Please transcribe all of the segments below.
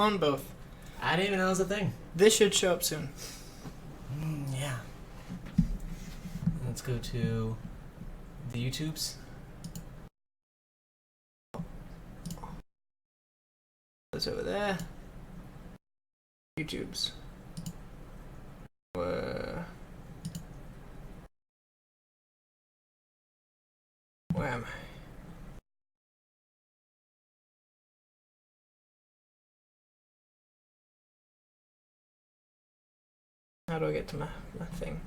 On both. I didn't even know it was a thing. This should show up soon. Yeah. Let's go to the YouTubes. That's over there. YouTubes. Where am I? How do I get to my thing?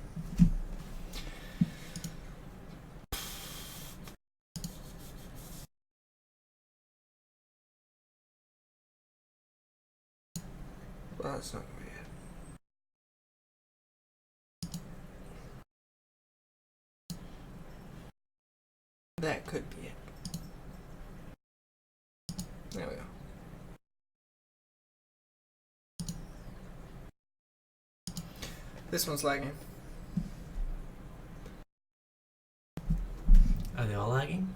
Well, that's not weird. That could be it. There we go. This one's lagging. Are they all lagging?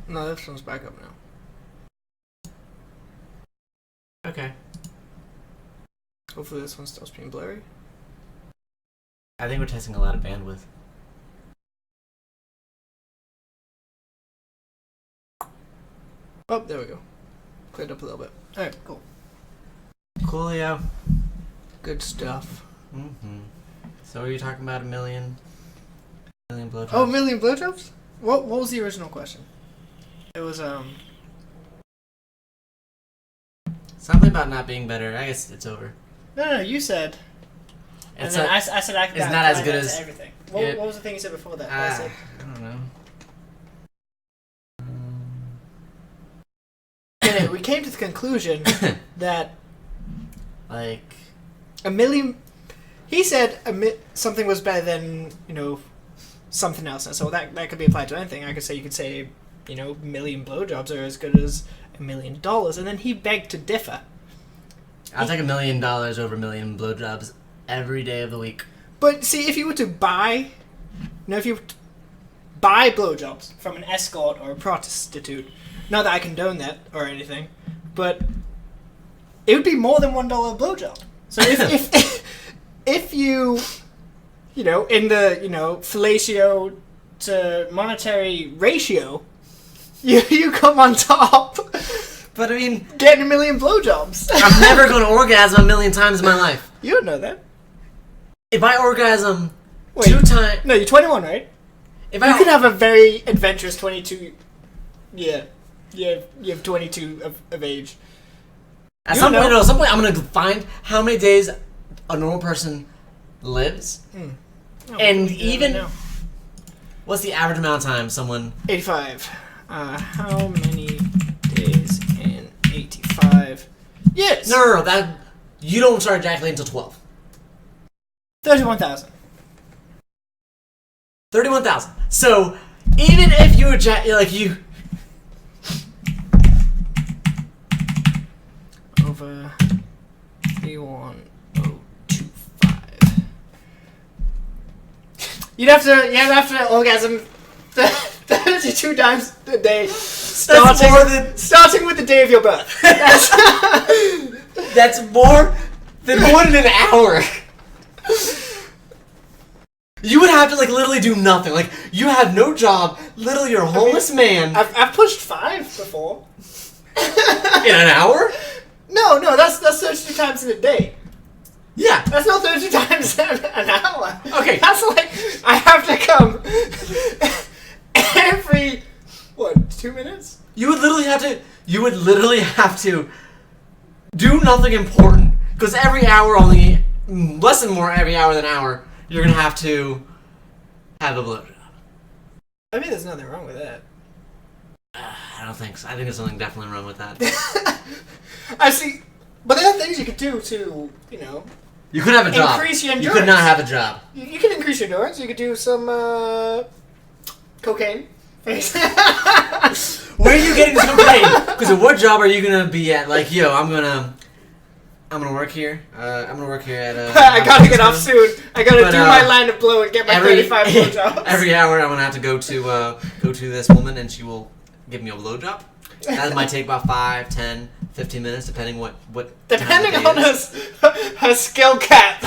No, this one's back up now. Okay. Hopefully this one stops being blurry. I think we're testing a lot of bandwidth. Oh, there we go. Cleared up a little bit. Alright, cool. Coolio. Good stuff. Mm-hmm. So are you talking about a million blowjobs? Oh, a million blowjobs? What was the original question? It was, Something about not being better. I guess it's over. No, you said. It's and then I said I could it's not as good as everything. What was the thing you said before that? I said, I don't know. anyway, we came to the conclusion that Like, a million. He said something was better than something else, and so that could be applied to anything. I could say you could say million blowjobs are as good as $1 million, and then he begged to differ. I'll take $1 million over a million blowjobs every day of the week. But see, if you were to buy, if you were to buy blowjobs from an escort or a prostitute, not that I condone that or anything, but it would be more than $1 a blowjob. So if you in the fellatio to monetary ratio, you come on top. But I mean, getting $1 million blowjobs. I'm never going to orgasm 1 million times in my life. You don't know that. If I orgasm 2 times... No, you're 21, right? You can have a very adventurous 22... Yeah. You have 22 of age. At some point, I'm going to find how many days a normal person lives. Oh, and even... What's the average amount of time someone... 85. How many days in 85 years? No, that... You don't start ejaculating until 12. 31,000. 31,000. So, even if you ejaculate, over 31025. You have to orgasm 32 times a day. Starting with the day of your birth. That's more than an hour. You would have to literally do nothing. You have no job. Literally, you're a homeless man. I've pushed 5 before. In an hour? No, that's 32 times in a day. Yeah. That's not 32 times an hour. Okay. That's I have to come every 2 minutes? You would literally have to do nothing important. Because every hour less than more every hour than hour, you're going to have to have a blowjob. I mean, there's nothing wrong with that. I don't think so. I think there's something definitely wrong with that. I see. But there are things you could do to, You could have a job. Increase your You endurance. could not have a job. You can increase your endurance. You could do some, cocaine. Where are you getting this cocaine? Because what job are you going to be at? I'm I'm gonna work here. I'm gonna work here at. I gotta get off soon. I gotta But, do my line of blow and get my 35 blowjobs. Every hour, I'm gonna have to go to this woman, and she will give me a blowjob. That might take about 5, 10, 15 minutes, depending what. Depending time of on day it is. her skill cap.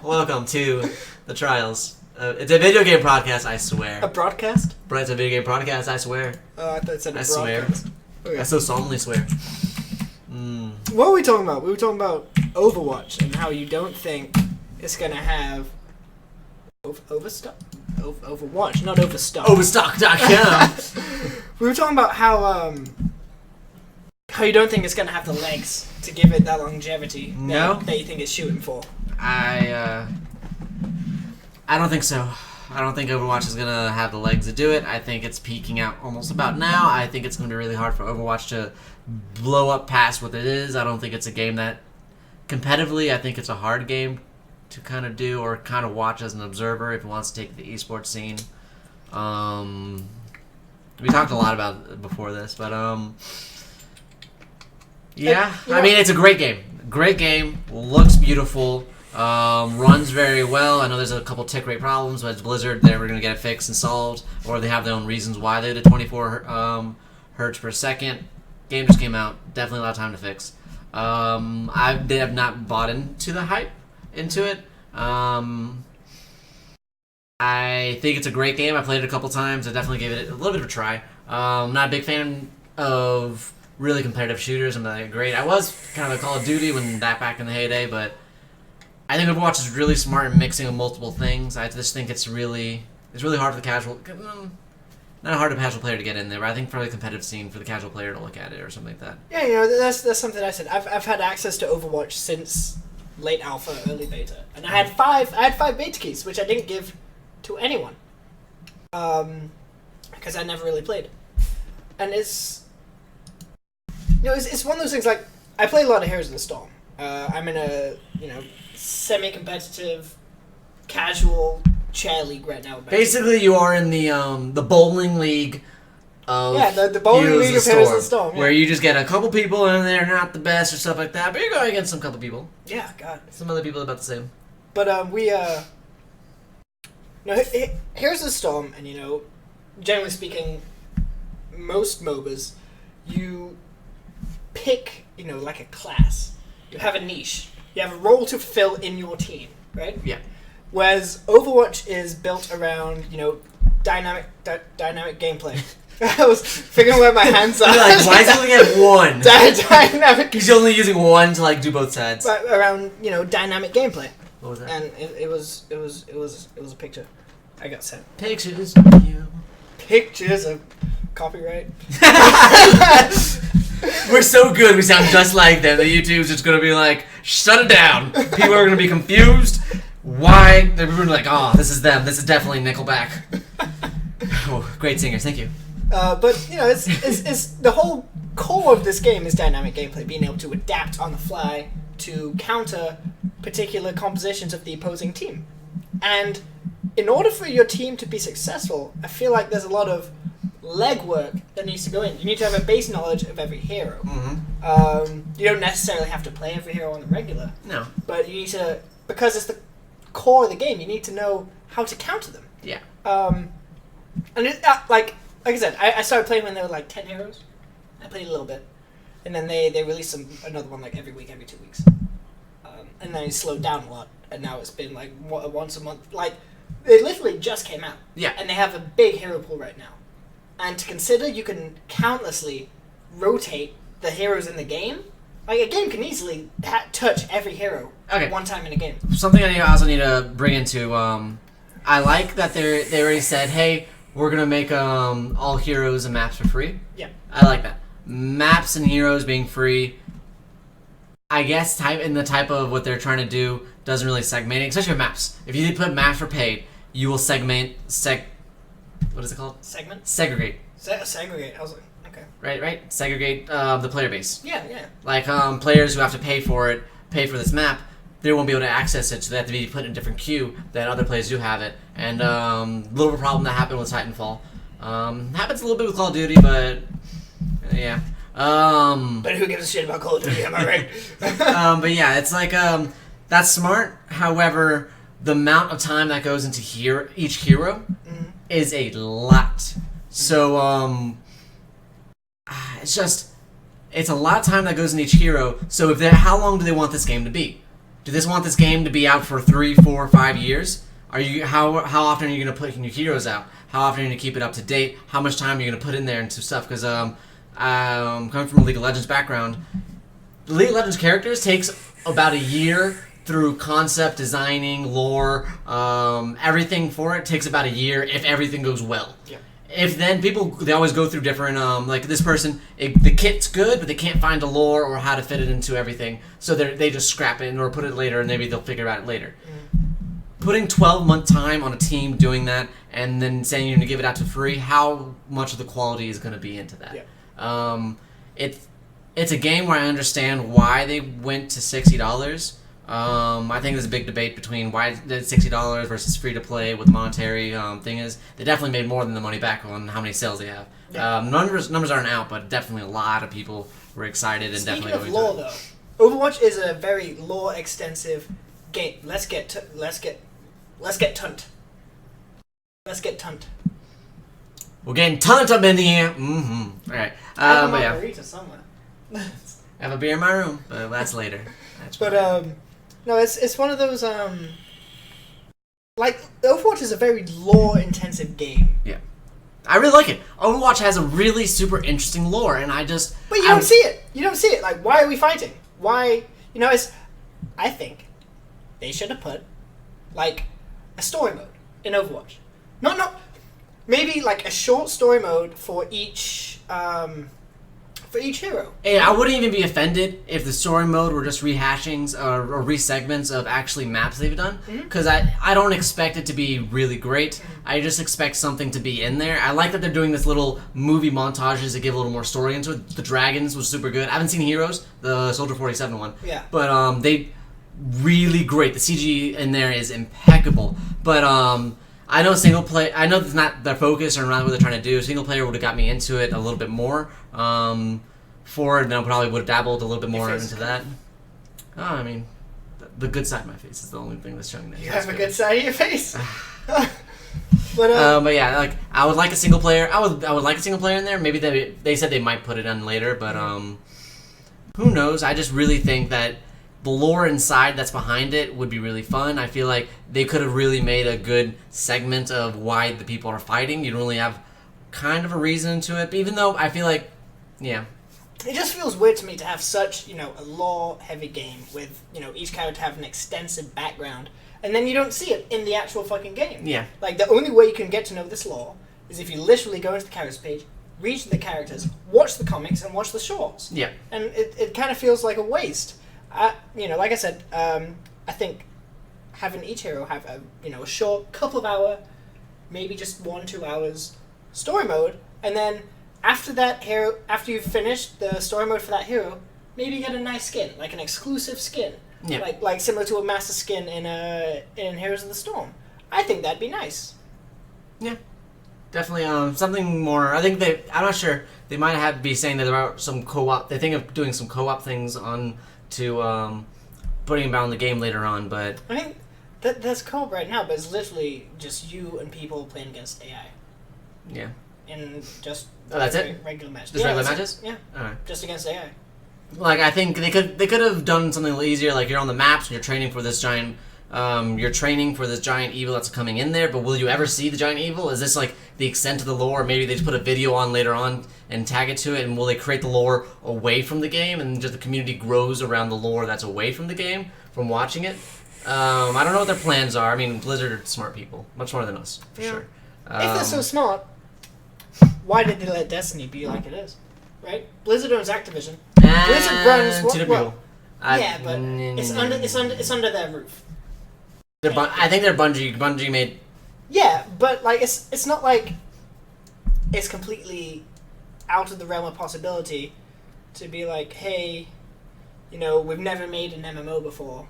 Welcome to the trials. It's a video game podcast, I swear. A broadcast? But it's a video game podcast, I swear. Oh, I thought it said a I swear. broadcast. Okay. I so solemnly swear. What were we talking about? We were talking about Overwatch and how you don't think it's gonna have Overstock? Overwatch, not Overstock. Overstock.com. We were talking about how you don't think it's gonna have the legs to give it that longevity No. that you think it's shooting for. I don't think so. I don't think Overwatch is gonna have the legs to do it. I think it's peaking out almost about now. I think it's gonna be really hard for Overwatch to blow up past what it is. I don't think it's a game that competitively, I think it's a hard game to kind of do or kind of watch as an observer if it wants to take the esports scene. We talked a lot about it before this, but yeah. I mean, it's a great game. Great game. Looks beautiful. Runs very well. I know there's a couple tick rate problems, but it's Blizzard. They're going to get it fixed and solved, or they have their own reasons why they did 24 hertz per second. Game just came out. Definitely a lot of time to fix. They have not bought into the hype into it. I think it's a great game. I played it a couple times. I definitely gave it a little bit of a try. Not a big fan of really competitive shooters. I'm not great. I was kind of a Call of Duty back in the heyday, but I think Overwatch is really smart in mixing of multiple things. I just think it's really hard for the casual, not hard for the casual player to get in there, but I think for the competitive scene, for the casual player to look at it or something like that. Yeah, that's something I said. I've had access to Overwatch since late alpha, early beta, and I had five beta keys, which I didn't give to anyone, because I never really played, and it's one of those things. Like, I play a lot of Heroes of the Storm. I'm in a semi-competitive, casual chair league right now. Basically, you are in the bowling league of the bowling Heroes league of Heroes of the Storm, where you just get a couple people in there, not the best or stuff like that, but you're going against some couple people. Yeah, God. Some other people about the same. But Heroes of the Storm, and generally speaking, most MOBAs, you pick like a class. You have a niche. You have a role to fill in your team, right? Yeah. Whereas Overwatch is built around, dynamic gameplay. I was figuring where my hands are. Like, why is he only at one? Dynamic. He's only using one to do both sides. But around dynamic gameplay. What was that? And it was a picture I got sent. Pictures of you. Pictures of copyright. We're so good. We sound just like them. The YouTube's just gonna be like, shut it down. People are gonna be confused. Why? They're gonna be like, oh, this is them. This is definitely Nickelback. Oh, great singers. Thank you. But it's the whole core of this game is dynamic gameplay, being able to adapt on the fly to counter particular compositions of the opposing team. And in order for your team to be successful, I feel like there's a lot of legwork that needs to go in. You need to have a base knowledge of every hero. Mm-hmm. You don't necessarily have to play every hero on the regular. No. But you need to, because it's the core of the game, you need to know how to counter them. Yeah. And like I said, I started playing when there were like 10 heroes. I played a little bit. And then they released another one like every week, every 2 weeks. And then it slowed down a lot. And now it's been like once a month. Like, it literally just came out. Yeah. And they have a big hero pool right now. And to consider you can countlessly rotate the heroes in the game, like a game can easily touch every hero one time in a game. Something I also need to bring into, I like that they already said, hey, we're going to make all heroes and maps for free. Yeah. I like that. Maps and heroes being free, I guess in the type of what they're trying to do doesn't really segment it, especially with maps. If you put maps for paid, you will what is it called? Segregate. Segregate. I was like, okay. Right. Segregate the player base. Yeah. Like players who have to pay for this map, they won't be able to access it, so they have to be put in a different queue that other players do have it. And little problem that happened with Titanfall. Happens a little bit with Call of Duty, but yeah. But who gives a shit about Call of Duty? Am I right? But yeah, it's like that's smart. However, the amount of time that goes into each hero is a lot. So it's a lot of time that goes in each hero. So how long do they want this game to be? Do they want this game to be out for 3, 4, 5 years? How often are you going to put new heroes out? How often are you going to keep it up to date? How much time are you going to put in there into stuff? Because coming from a League of Legends background, the League of Legends characters takes about a year through concept, designing, lore, everything for it takes about a year if everything goes well. Yeah. If then they always go through different, like this person, the kit's good, but they can't find a lore or how to fit it into everything, so they just scrap it or put it later, and maybe they'll figure it out later. Putting 12-month time on a team doing that, and then saying you're going to give it out to free, how much of the quality is going to be into that? Yeah. It's a game where I understand why they went to $60. I think there's a big debate between why it's $60 versus free to play. What the monetary thing is, they definitely made more than the money back on how many sales they have. Yeah. Numbers aren't out, but definitely a lot of people were excited and Speaking definitely of going lore, to it. though, Overwatch is a very lore extensive game. Let's get tunt. Let's get tunt. We're getting tons up in the air. Mm-hmm. All right. I have a But yeah, margarita somewhere. I have a beer in my room, but that's later. But no, it's one of those like Overwatch is a very lore intensive game. Yeah. I really like it. Overwatch has a really super interesting lore, and But you don't see it. You don't see it. Like, why are we fighting? Why? I think they should have put like a story mode in Overwatch. Not maybe like a short story mode for each hero. Hey, I wouldn't even be offended if the story mode were just rehashings or resegments of actually maps they've done. Because I don't expect it to be really great. I just expect something to be in there. I like that they're doing this little movie montages to give a little more story into it. The Dragons was super good. I haven't seen Heroes, the Soldier 47 one. Yeah. But they really great. The CG in there is impeccable. But I know single player. I know it's not their focus or not what they're trying to do. Single player would have got me into it a little bit more. Forward, then I probably would have dabbled a little bit more into that. Oh, I mean, the good side of my face is the only thing that's showing that. You have a good side of your face. But yeah, like I would like a single player. I would like a single player in there. Maybe they said they might put it in later, but who knows? I just really think that the lore inside that's behind it would be really fun. I feel like they could have really made a good segment of why the people are fighting. You don't really have kind of a reason to it, but even though I feel like, yeah. It just feels weird to me to have such, a lore-heavy game with, each character have an extensive background, and then you don't see it in the actual fucking game. Yeah. Like, the only way you can get to know this lore is if you literally go into the characters page, read the characters, watch the comics, and watch the shorts. Yeah. And it kind of feels like a waste. Like I said, I think having each hero have a short couple of hour, maybe just 1-2 hours story mode, and then after you've finished the story mode for that hero, maybe get a nice skin, like an exclusive skin, like similar to a master skin in Heroes of the Storm. I think that'd be nice. Yeah, definitely. Something more. I think I'm not sure. They might have to be saying that there are some co-op. They think of doing some co-op things on to putting about in the game later on. But I mean, that's co-op right now, but it's literally just you and people playing against AI. Yeah. In just that's it. Regular matches. Just regular matches. Yeah. All right. Just against AI. Like I think they could have done something a little easier. Like you're on the maps and you're training for this giant. You're training for this giant evil that's coming in there. But will you ever see the giant evil? Is this like the extent of the lore? Maybe they just put a video on later on and tag it to it. And will they create the lore away from the game and just the community grows around the lore that's away from the game from watching it? I don't know what their plans are. I mean, Blizzard are smart people, much smarter than us for sure. If they're so smart, why did they let Destiny be like it is? Right? Blizzard owns Activision. Blizzard runs what? Yeah, but it's under their roof. I think they're Bungie. Bungie made. Yeah, but like it's not like it's completely out of the realm of possibility to be like, hey, we've never made an MMO before.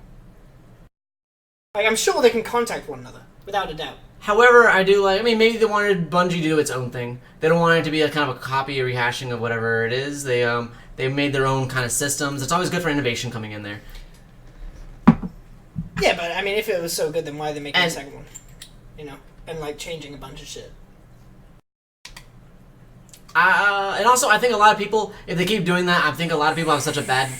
Like I'm sure they can contact one another. Without a doubt. However, I do like. I mean, maybe they wanted Bungie to do its own thing. They don't want it to be a kind of a copy or rehashing of whatever it is. They made their own kind of systems. It's always good for innovation coming in there. Yeah, but I mean, if it was so good, then why are they making a second one? You know, and like changing a bunch of shit. And also, I think a lot of people, if they keep doing that, I think a lot of people have such a bad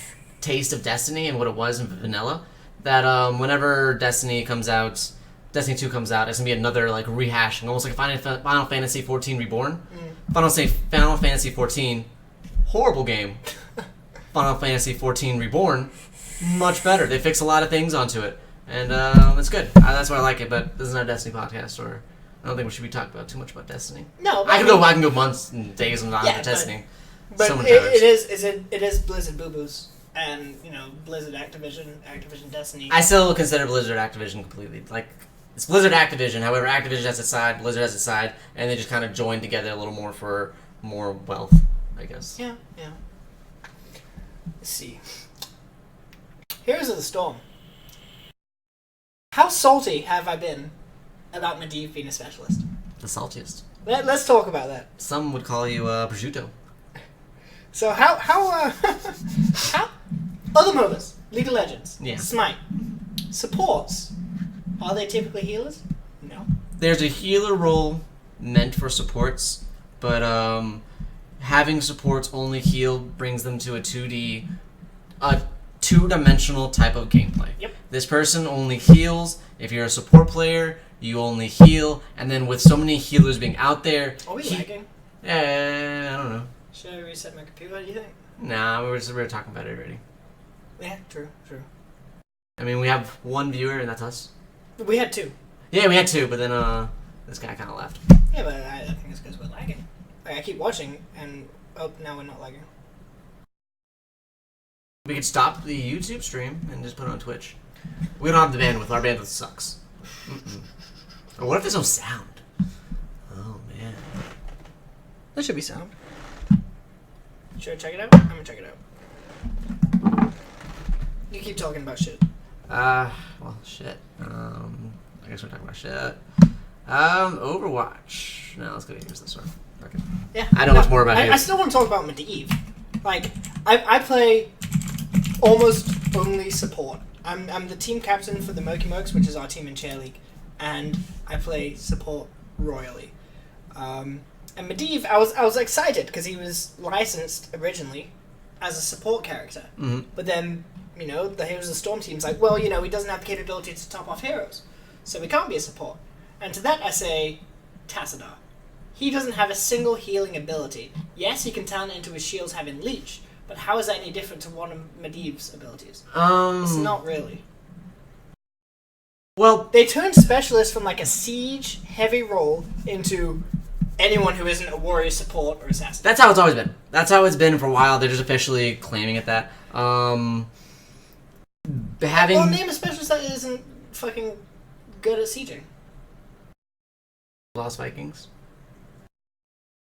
taste of Destiny and what it was in vanilla that whenever Destiny comes out, Destiny 2 comes out, it's gonna be another like rehashing, almost like Final Fantasy 14 Reborn. Final Fantasy 14, horrible game. Final Fantasy 14 Reborn, much better. They fix a lot of things onto it, and it's good. That's why I like it. But this is not a Destiny podcast, or I don't think we should be talking about too much about Destiny. No, I can go months and days without Destiny. But so it is Blizzard Boo Boos. And, you know, Blizzard Activision Destiny. I still consider Blizzard Activision completely. Like, it's Blizzard Activision, however, Activision has its side, Blizzard has its side, and they just kind of join together a little more for more wealth, I guess. Yeah. Let's see. Heroes of the Storm. How salty have I been about Medivh being a specialist? The saltiest. Let's talk about that. Some would call you prosciutto. So how other MOBAs, League of Legends, Smite, supports, are they typically healers? No. There's a healer role meant for supports, but having supports only heal brings them to a two-dimensional type of gameplay. Yep. This person only heals. If you're a support player, you only heal, and then with so many healers being out there... Are we lagging? I don't know. Should I reset my computer? What do you think? Nah, we were talking about it already. Yeah, true. I mean, we have one viewer, and that's us. We had two. Yeah, we had two, but then this guy kind of left. Yeah, but I think it's because we're lagging. Like, I keep watching, and now we're not lagging. We could stop the YouTube stream and just put it on Twitch. We don't have the bandwidth. Our bandwidth sucks. Or what if there's no sound? Oh, man. There should be sound. Should I check it out? I'm gonna check it out. You keep talking about shit. Well, shit. I guess we're talking about shit. Overwatch. No, let's go use this one. Okay. Yeah. I know much more about it. I still want to talk about Medivh. Like, I play almost only support. I'm the team captain for the Murky Mercs, which is our team in Chair League, and I play support royally. And Medivh, I was excited because he was licensed originally as a support character. Mm-hmm. But then, you know, the Heroes of the Storm team's like, well, you know, he doesn't have the capability to top off heroes, so he can't be a support. And to that I say, Tassadar. He doesn't have a single healing ability. Yes, he can turn into his shields having Leech, but how is that any different to one of Medivh's abilities? It's not really. Well, they turned Specialist from like a siege heavy role into anyone who isn't a warrior support or assassin. That's how it's always been. That's how it's been for a while. They're just officially claiming it that. Well, name a specialist that isn't fucking good at sieging. Lost Vikings.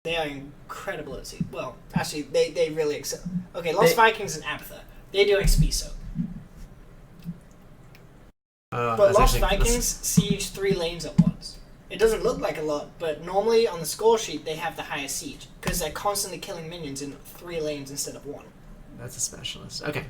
They are incredible at siege. Well, actually, they really excel. Okay, Lost Vikings and Abathur. They do XP so. But Lost Vikings siege 3 lanes at once. It doesn't look like a lot, but normally on the score sheet they have the highest siege because they're constantly killing minions in 3 lanes instead of 1. That's a specialist. Okay.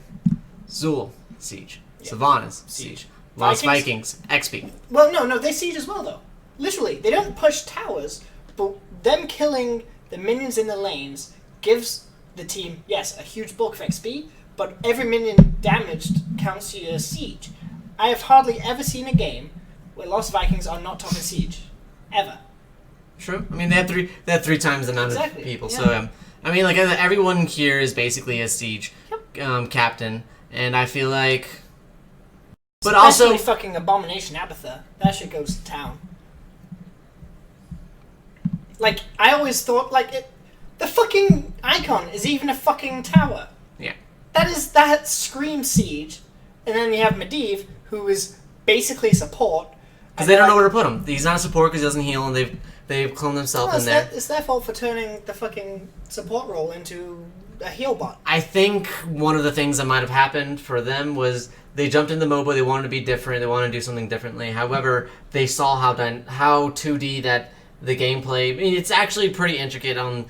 Zul, siege. Yeah. Sylvanas, siege. Lost Vikings, XP. Well, no, they siege as well though. Literally, they don't push towers, but them killing the minions in the lanes gives the team, yes, a huge bulk of XP, but every minion damaged counts to your siege. I have hardly ever seen a game where Lost Vikings are not topping siege. Ever. True. I mean, they have 3 times the amount of people. Yeah. So, I mean, like, everyone here is basically a siege captain, and I feel like... But especially fucking Abomination Abathur. That shit goes to town. Like, I always thought, like, the fucking icon is even a fucking tower. Yeah. That screams siege, and then you have Medivh, who is basically support. Because they don't know where to put him. He's not a support because he doesn't heal, and they've cloned themselves in there. It's their fault for turning the fucking support role into a heal bot. I think one of the things that might have happened for them was they jumped into MOBA. They wanted to be different. They wanted to do something differently. However, they saw how 2D that the gameplay. I mean, it's actually pretty intricate on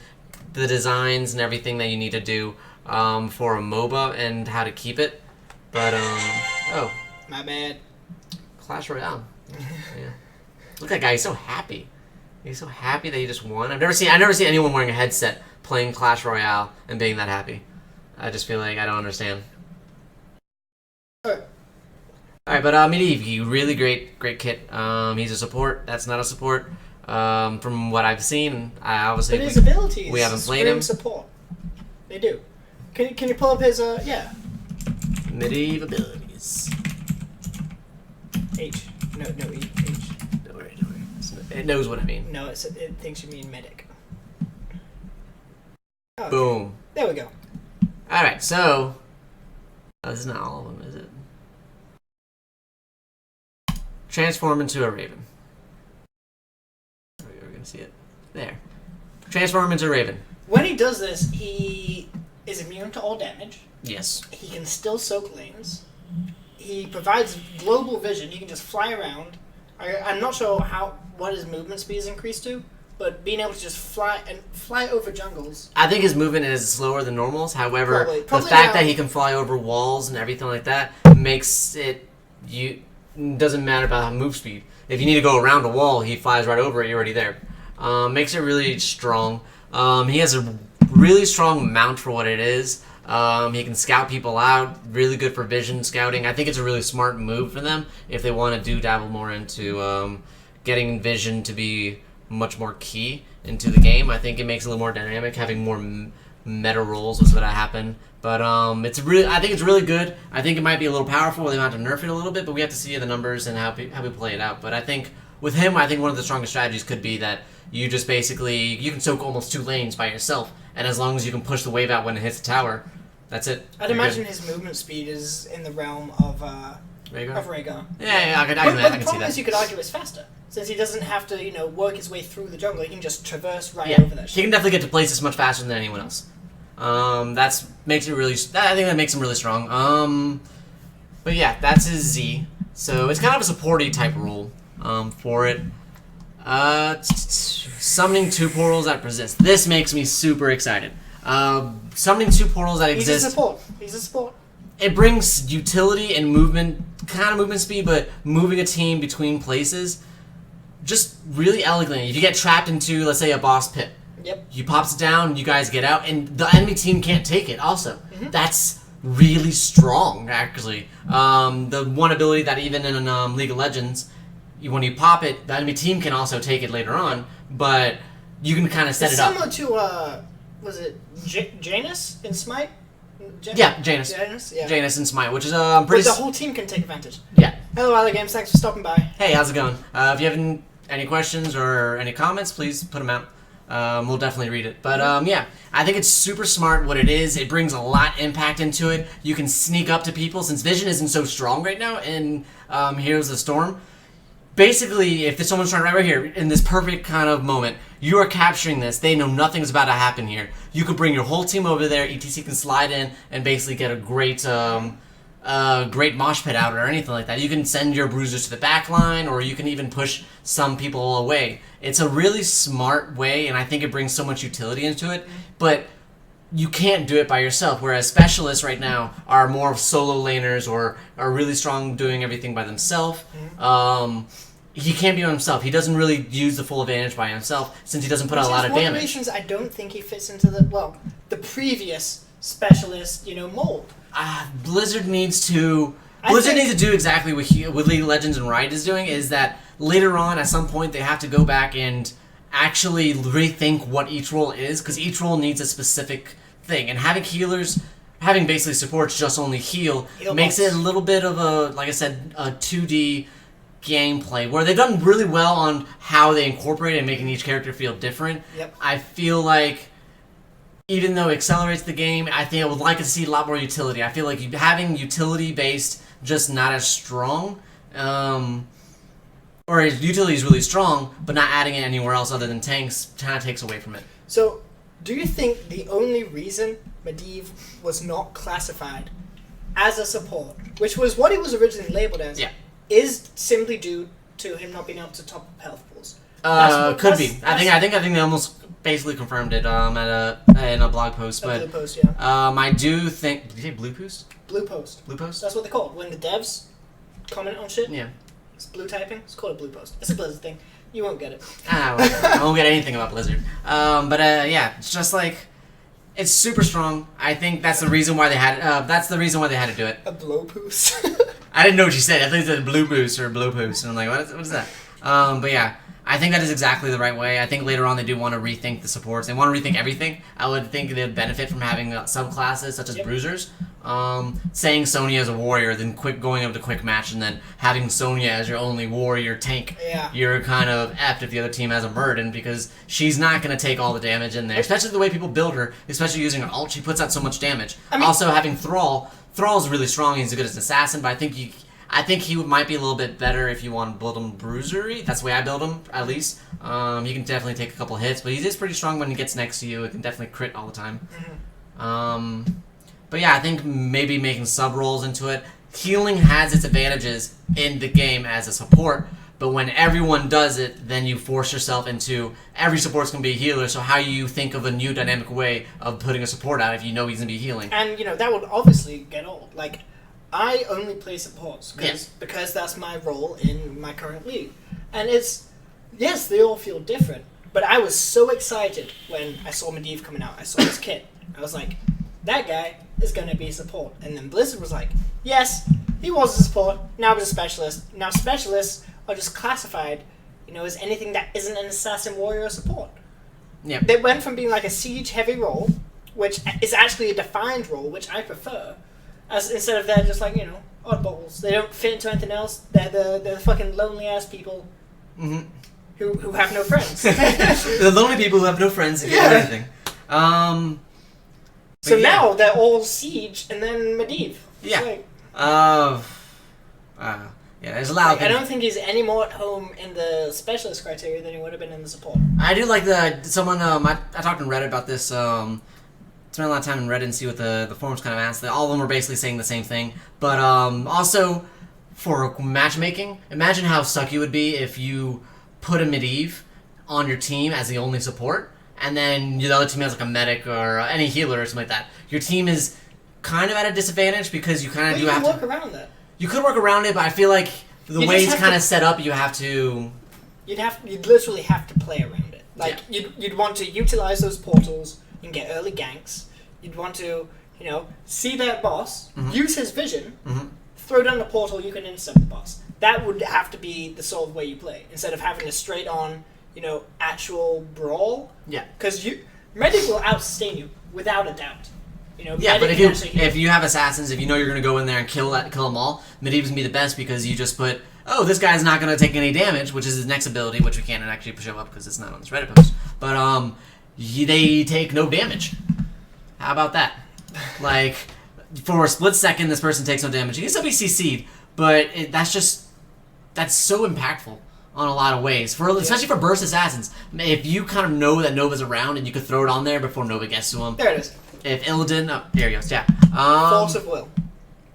the designs and everything that you need to do for a MOBA and how to keep it. But oh, My bad. Clash Royale. Yeah. Look at that guy. He's so happy. He's so happy that he just won. I've never seen anyone wearing a headset playing Clash Royale and being that happy. I just feel like I don't understand. Alright, but Medivh, really great kit. He's a support. That's not a support. From what I've seen, obviously but his abilities we haven't played him. Support. They do. Can you pull up his yeah? Medivh abilities. H. No E. H. Don't worry. It knows what I mean. No, it thinks you mean medic. Oh, okay. Boom. There we go. Alright, so this is not all of them, is it? Transform into a raven. We're gonna see it. There. Transform into a raven. When he does this, he is immune to all damage. Yes. He can still soak lanes. He provides global vision. He can just fly around. I'm not sure what his movement speed is increased to, but being able to just fly over jungles. I think his movement is slower than normals. However, Probably the fact that he can fly over walls and everything like that makes it doesn't matter about move speed. If you need to go around a wall, he flies right over it. You're already there. Makes it really strong. He has a really strong mount for what it is. He can scout people out. Really good for vision scouting. I think it's a really smart move for them if they want to dabble more into getting vision to be much more key into the game. I think it makes it a little more dynamic, having more meta roles was what happen. But I think it's really good. I think it might be a little powerful. They might have to nerf it a little bit, but we have to see the numbers and how we play it out. But I think with him, I think one of the strongest strategies could be that you just basically you can soak almost 2 lanes by yourself, and as long as you can push the wave out when it hits the tower, that's it. I'd imagine his movement speed is in the realm of Rhaegar. Yeah, I can see the that. problem is you could argue it's faster. Since he doesn't have to, work his way through the jungle, he can just traverse over that shit. He can definitely get to places much faster than anyone else. Makes it really. I think that makes him really strong. But yeah, that's his Z. So it's kind of a supporty type role for it. Summoning 2 portals that persist. This makes me super excited. Summoning 2 portals that exist. He's a support. It brings utility and movement speed, but moving a team between places just really elegantly. If you get trapped into, let's say, a boss pit, yep, you pops it down, you guys get out, and the enemy team can't take it. Also, that's really strong. Actually, the one ability that even in League of Legends, when you pop it, the enemy team can also take it later on, but you can kind of set it up. Similar to was it Janus in Smite? Janus. Yeah. Janus and Smite, which is pretty. But the whole team can take advantage. Yeah. Hello, Other Games. Thanks for stopping by. Hey, how's it going? If you have any questions or any comments, please put them out. We'll definitely read it. But yeah, I think it's super smart what it is. It brings a lot impact into it. You can sneak up to people since vision isn't so strong right now in Heroes of the Storm. Basically, if someone's trying right here, in this perfect kind of moment, you are capturing this. They know nothing's about to happen here. You could bring your whole team over there. ETC can slide in and basically get a great mosh pit out or anything like that. You can send your bruisers to the back line, or you can even push some people away. It's a really smart way, and I think it brings so much utility into it. But you can't do it by yourself, whereas specialists right now are more of solo laners or are really strong doing everything by themselves. He can't be on himself. He doesn't really use the full advantage by himself since he doesn't put out a lot of damage. One of the reasons I don't think he fits into the previous specialist, mold. Blizzard needs to do exactly what League of Legends and Riot is doing, is that later on at some point they have to go back and actually rethink what each role is, because each role needs a specific thing, and having basically supports just only heal makes it a little bit of a, like I said, a 2D gameplay where they've done really well on how they incorporate it and making each character feel different. Yep. I feel like even though it accelerates the game, I think I would like to see a lot more utility. I feel like having utility based just not as strong, or his utility is really strong, but not adding it anywhere else other than tanks kind of takes away from it. So, do you think the only reason Medivh was not classified as a support, which was what it was originally labeled as, Yeah. is simply due to him not being able to top up health pools. Could be. I think they almost basically confirmed it in a blog post, A but blue post, yeah. I do think. Did you say blue post? Blue post. Blue post? That's what they call it. When the devs comment on shit, Yeah. it's blue typing. It's called a blue post. It's a Blizzard thing. You won't get it. Well, I won't get anything about Blizzard. Yeah, it's just like it's super strong. I think that's the reason why they had. That's the reason why they had to do it. A blow post. I didn't know what you said. I think you said blue boost or blow post, and I'm like, what is that? But yeah, I think that is exactly the right way. I think later on they do want to rethink the supports. They want to rethink everything. I would think they'd benefit from having subclasses such as bruisers. Saying Sonya as a warrior, then going up to quick match, and then having Sonya as your only warrior tank. Yeah. You're kind of effed if the other team has a Murden, because she's not going to take all the damage in there. Especially the way people build her, especially using her ult, she puts out so much damage. Also having Thrall. Thrall's really strong. He's as good as an assassin, but I think he might be a little bit better if you want to build him bruisery. That's the way I build him, at least. He can definitely take a couple hits, but he is pretty strong when he gets next to you. It can definitely crit all the time. But yeah, I think maybe making sub roles into it. Healing has its advantages in the game as a support, but when everyone does it, then you force yourself into every support's going to be a healer, so how you think of a new dynamic way of putting a support out if you know he's going to be healing? And, that would obviously get old. Like, I only play supports because that's my role in my current league. And yes, they all feel different, but I was so excited when I saw Medivh coming out. I saw his kit. I was like, that guy is going to be a support. And then Blizzard was like, yes, he was a support, now he's a specialist. Now specialists are just classified, as anything that isn't an assassin, warrior, or support. Yeah. They went from being like a siege-heavy role, which is actually a defined role, which I prefer, as instead of they're just like, oddballs. They don't fit into anything else. They're the fucking lonely-ass people who have no friends. The lonely people who have no friends and can't do anything. So now they're all siege and then Medivh. Yeah. There's a lot. I don't think he's any more at home in the specialist criteria than he would have been in the support. I do like someone. I talked in Reddit about this. Spent a lot of time in Reddit and see what the forums kind of asked. All of them were basically saying the same thing. But also for matchmaking, imagine how sucky it would be if you put a Medivh on your team as the only support, and then the other team has like a medic or any healer or something like that. Your team is kind of at a disadvantage because you kind of do have to work around that. You could work around it, but I feel like the way it's kind of set up, you have to. You'd literally have to play around it. Like you'd want to utilize those portals and get early ganks. You'd want to, see that boss, use his vision, throw down the portal, you can intercept the boss. That would have to be the sort of way you play, instead of having a straight on, actual brawl. Yeah. Because Medic will outsustain you without a doubt. Yeah, but if you have assassins, if you know you're going to go in there and kill them all, Medivh's going to be the best because you just put, this guy's not going to take any damage, which is his next ability, which we can't actually show up because it's not on this Reddit post. But they take no damage. How about that? Like, for a split second, this person takes no damage. He can still be CC'd, but that's so impactful on a lot of ways, especially for burst assassins. If you kind of know that Nova's around and you could throw it on there before Nova gets to him. There it is. If Illidan... Oh, there he goes, yeah. Force of Will.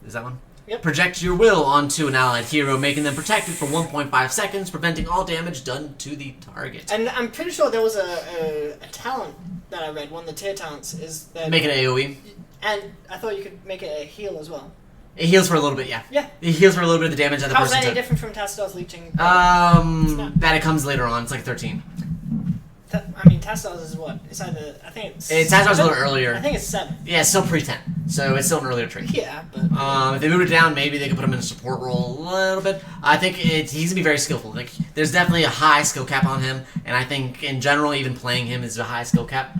Is that one? Yep. Project your will onto an allied hero, making them protected for 1.5 seconds, preventing all damage done to the target. And I'm pretty sure there was a talent that I read, one of the tier talents, is that... Make it AoE. And I thought you could make it a heal as well. It heals for a little bit, yeah. Yeah. It heals for a little bit of the damage that the person took. How's that any different from Tassadal's leeching? That it comes later on. It's like 13. Tassadal's is what? It's either... I think it's... Tassadal's a little earlier. I think it's 7. Yeah, it's still pre-10. So it's still an earlier trait. Yeah, but... if they move it down, maybe they could put him in a support role a little bit. I think he's going to be very skillful. Like, there's definitely a high skill cap on him, and I think, in general, even playing him is a high skill cap.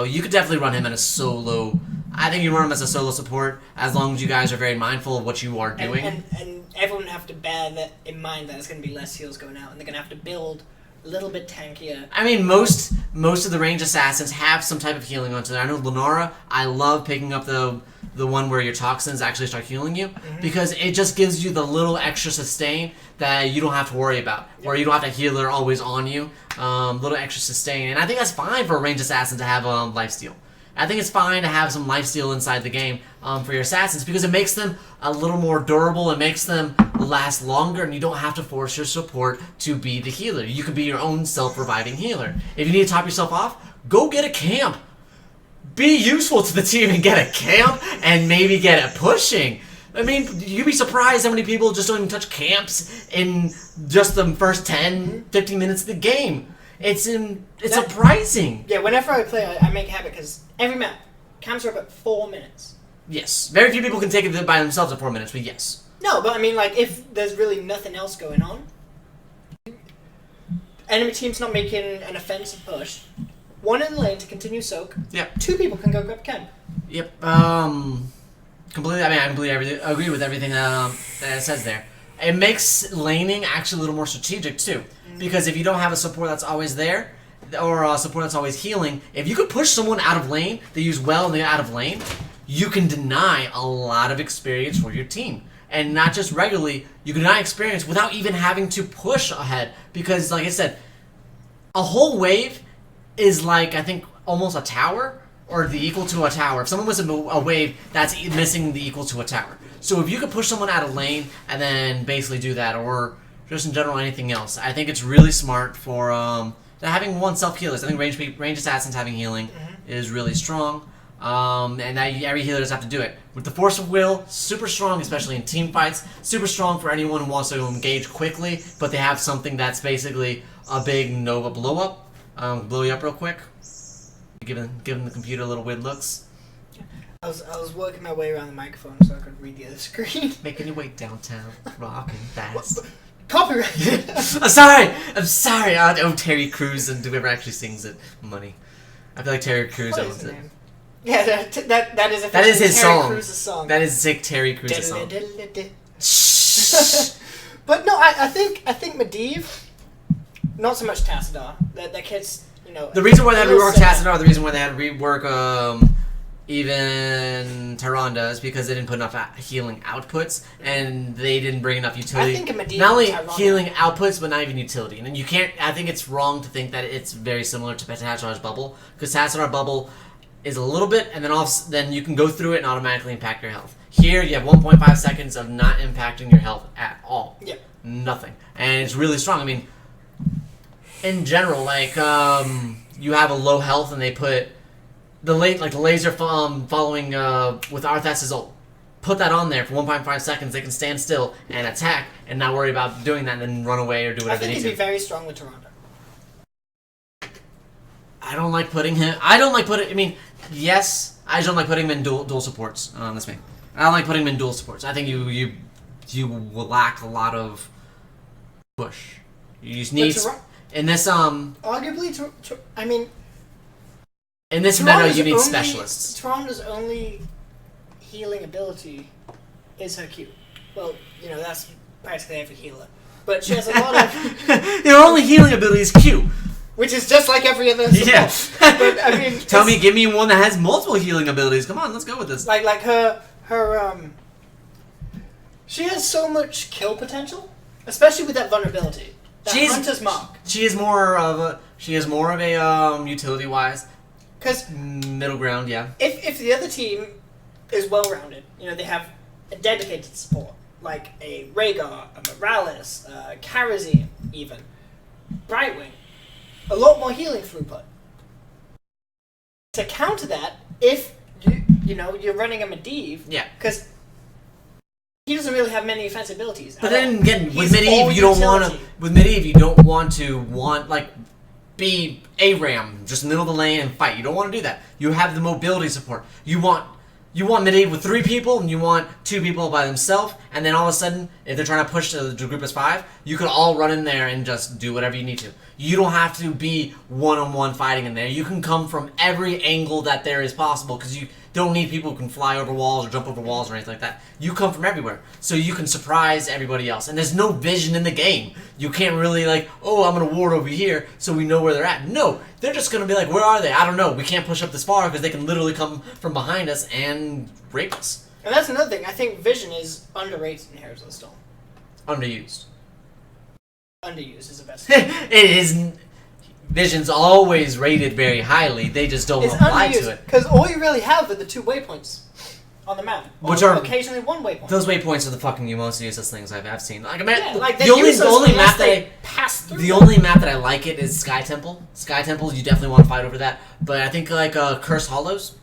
You could definitely run him in a solo... I think you run him as a solo support, as long as you guys are very mindful of what you are doing. And everyone have to bear that in mind, that there's going to be less heals going out, and they're going to have to build a little bit tankier. I mean, most of the ranged assassins have some type of healing onto them. I know Lunara, I love picking up the one where your toxins actually start healing you, because it just gives you the little extra sustain that you don't have to worry about, where you don't have a healer always on you. Little extra sustain, and I think that's fine for a ranged assassin to have lifesteal. I think it's fine to have some lifesteal inside the game for your assassins because it makes them a little more durable. It makes them last longer, and you don't have to force your support to be the healer. You can be your own self-reviving healer. If you need to top yourself off, go get a camp. Be useful to the team and get a camp and maybe get it pushing. I mean, you'd be surprised how many people just don't even touch camps in just the first 10, 15 minutes of the game. It's surprising. Yeah, whenever I play, I make a habit because every map, camps are about 4 minutes. Yes. Very few people can take it by themselves at 4 minutes, but yes. No, but I mean, like, if there's really nothing else going on, enemy team's not making an offensive push, one in the lane to continue soak, Yep. 2 people can go grab camp. Yep. Completely. I mean, I completely agree with everything that it says there. It makes laning actually a little more strategic too, because if you don't have a support that's always there, or a support that's always healing, if you could push someone out of lane, they use well and they get out of lane, you can deny a lot of experience for your team. And not just regularly, you can deny experience without even having to push ahead. Because, like I said, a whole wave is like, I think, almost a tower, or the equal to a tower. If someone was a wave, that's missing the equal to a tower. So if you could push someone out of lane and then basically do that, or just in general anything else, I think it's really smart for having one self-healers. I think range assassins having healing is really strong. And that every healer does have to do it. With the Force of Will, super strong, especially in team fights. Super strong for anyone who wants to engage quickly, but they have something that's basically a big Nova blow-up. Blow you up real quick. Giving the computer a little weird looks. I was working my way around the microphone so I could read the other screen. Making your way downtown, rocking fast. Copyright! I'm sorry. Oh, Terry Crews and whoever actually sings it. Money. I feel like Terry Crews What owns is the it. name? Yeah, that is That is his Terry song. Crews' song. That is sick Terry Crews' song. Shh. But no, I think Medivh, not so much Tassadar. That kid's, you know. The reason why they had to a little rework simple. Tassadar, the reason why they had to rework even Tyrande is because they didn't put enough healing outputs and they didn't bring enough utility. I think a Medivh not only and Tyrande- healing outputs, but not even utility. And then you can't. I think it's wrong to think that it's very similar to Tassadar's bubble because Tassadar's bubble is a little bit, and then you can go through it and automatically impact your health. Here, you have 1.5 seconds of not impacting your health at all. Yeah. Nothing. And it's really strong. I mean, in general, like, you have a low health, and they put the laser following with Arthas's ult. Put that on there for 1.5 seconds. They can stand still and attack and not worry about doing that and then run away or do I whatever they think need he'd to. be very strong with Tyrande. I don't like putting him. I mean, yes, I just don't like putting him in dual supports. That's me. I don't like putting him in dual supports. I think you will lack a lot of push. You just need in this Arguably, I mean, in this meta you need only, specialists. Tyrande's only healing ability is her Q. Well, you know, that's practically every healer. But she has a lot of... Your only healing ability is Q. Which is just like every other support. Yeah. But, I mean... Give me one that has multiple healing abilities. Come on, let's go with this. Like her she has so much kill potential, especially with that vulnerability. That Hunter's Mark. She is more of a utility wise. Because middle ground, yeah. If the other team is well rounded, you know, they have a dedicated support, like a Rhaegar, a Morales, Karazhan, even Brightwing, a lot more healing throughput. To counter that, if you're running a Medivh, yeah, because he doesn't really have many offensive abilities. But then again, with Medivh, you don't want to. With Medivh, you don't want to be ARAM, just middle of the lane and fight. You don't want to do that. You have the mobility support. You want Medivh with 3 people, and you want 2 people by themselves, and then all of a sudden, if they're trying to push the group as 5, you can all run in there and just do whatever you need to. You don't have to be one-on-one fighting in there. You can come from every angle that there is possible, because you don't need people who can fly over walls or jump over walls or anything like that. You come from everywhere, so you can surprise everybody else. And there's no vision in the game. You can't really I'm going to ward over here so we know where they're at. No, they're just going to be like, where are they? I don't know. We can't push up this far because they can literally come from behind us and rape us. And that's another thing. I think vision is underrated in Heroes of the Storm. Underused. Underused is the best. It is. Vision's always rated very highly. They just don't It's apply to it. because all you really have are the 2 waypoints on the map, Which or are- occasionally 1 waypoint. Those waypoints are the fucking most useless things I've seen. Like, Yeah, like the only map that they pass through. the only map that I like it is Sky Temple. Sky Temple, you definitely want to fight over that. But I think like Cursed Hollows,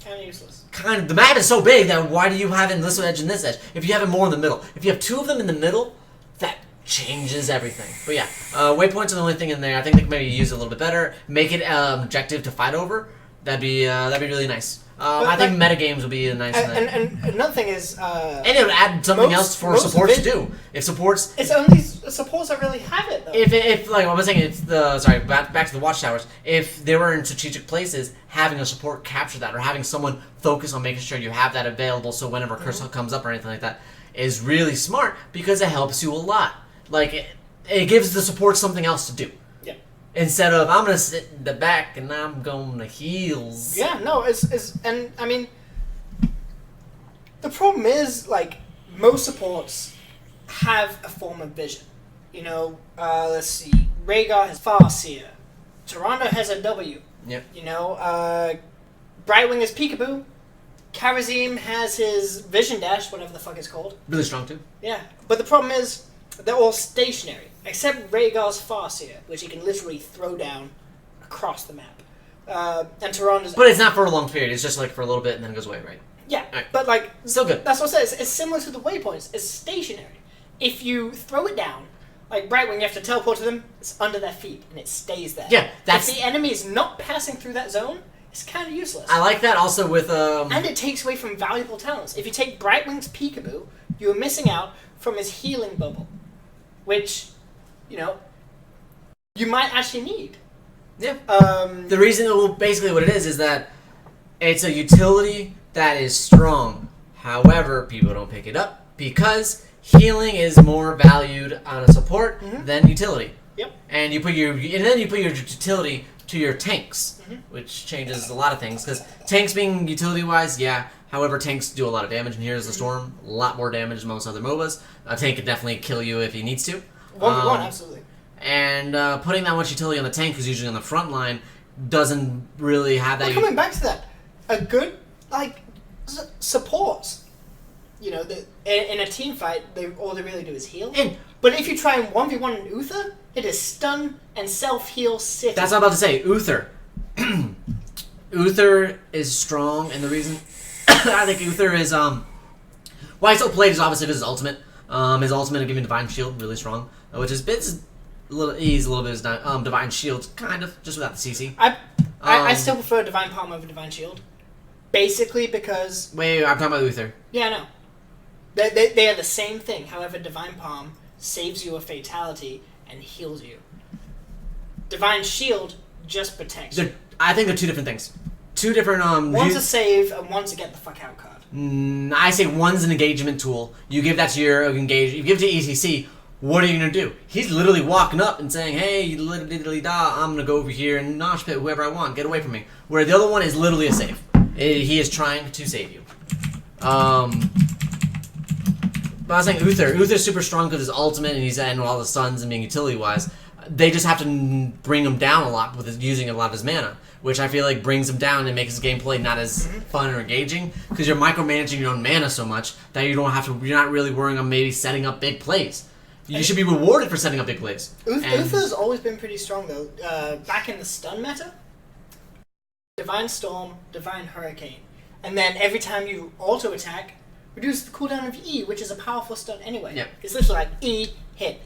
kind of useless. kind of the map is so big that why do you have it in this edge and this edge? If you have it more in the middle, if you have 2 of them in the middle, that changes everything. But yeah, waypoints are the only thing in there. I think they can maybe use it a little bit better. Make it objective to fight over. That'd be really nice. I think metagames would be a nice thing. And another thing is, And it would add something else for most supports of to it- do. If supports, it's only supports that really have it though. if like I was saying, it's back to the watchtowers. If they were in strategic places, having a support capture that, or having someone focus on making sure you have that available, so whenever curse comes up or anything like that, is really smart because it helps you a lot. Like it gives the support something else to do. Yeah. Instead of I'm gonna sit in the back and I'm going to heals. Yeah, no, and I mean, the problem is like most supports have a form of vision. You know, let's see, Rhaegar has Farseer, Toronto has a W. Yep. You know, Brightwing has Peekaboo, Karazim has his Vision Dash, whatever the fuck it's called. Really strong too. Yeah, but the problem is they're all stationary, except Rhaegar's Farseer, which he can literally throw down across the map. And Toronto's... But it's not for a long period. It's just like for a little bit and then it goes away, right? Yeah, Right. but like... Still good. That's what I said. It's similar to the waypoints. It's stationary. If you throw it down, like Brightwing, you have to teleport to them, it's under their feet, and it stays there. Yeah, that's... If the enemy is not passing through that zone, it's kind of useless. I like that also with... And it takes away from valuable talents. If you take Brightwing's Peekaboo, you're missing out from his healing bubble, which, you know, you might actually need. Yeah. The reason, well, basically what it is that it's a utility that is strong. However, people don't pick it up because healing is more valued on a support than utility. Yep. And then you put your utility to your tanks, which changes a lot of things. Because tanks being utility-wise, yeah. However, tanks do a lot of damage, and here's the Storm. A lot more damage than most other MOBAs. A tank can definitely kill you if he needs to. 1v1, absolutely. And putting that much utility on the tank, who's usually on the front line, doesn't really have that... Well, coming back to that, a good, like, support, you know, in a team fight, all they really do is heal. But if you try and 1v1 in Uther, it is stun and self-heal city. That's what I'm about to say. Uther. Uther is strong, and the reason I think Uther is why he's so played is obviously his ultimate. His ultimate of giving Divine Shield really strong, which is a little bit of Divine Shield, kind of just without the CC. I still prefer Divine Palm over Divine Shield, basically because Wait, I'm talking about Uther. yeah, no, they are the same thing. However, Divine Palm saves you a fatality and heals you. Divine Shield just protects you. I think they're two different things. Two different One's a save and one's a get the fuck out card. I say one's an engagement tool. You give that to your engage. You give it to ETC. What are you gonna do? He's literally walking up and saying, "Hey, da, I'm gonna go over here and nosh pit whoever I want. Get away from me." Where the other one is literally a save. He is trying to save you. But I was saying Uther's super strong because his ultimate and he's adding all the stuns and being utility wise. They just have to bring him down a lot with using a lot of his mana, which I feel like brings him down and makes his gameplay not as fun or engaging because you're micromanaging your own mana so much that you're not really worrying on maybe setting up big plays. You should be rewarded for setting up big plays. Uther's always been pretty strong though. Back in the stun meta, Divine Storm, Divine Hurricane, and then every time you auto attack, reduce the cooldown of E, which is a powerful stun anyway. Yep. It's literally like E hit,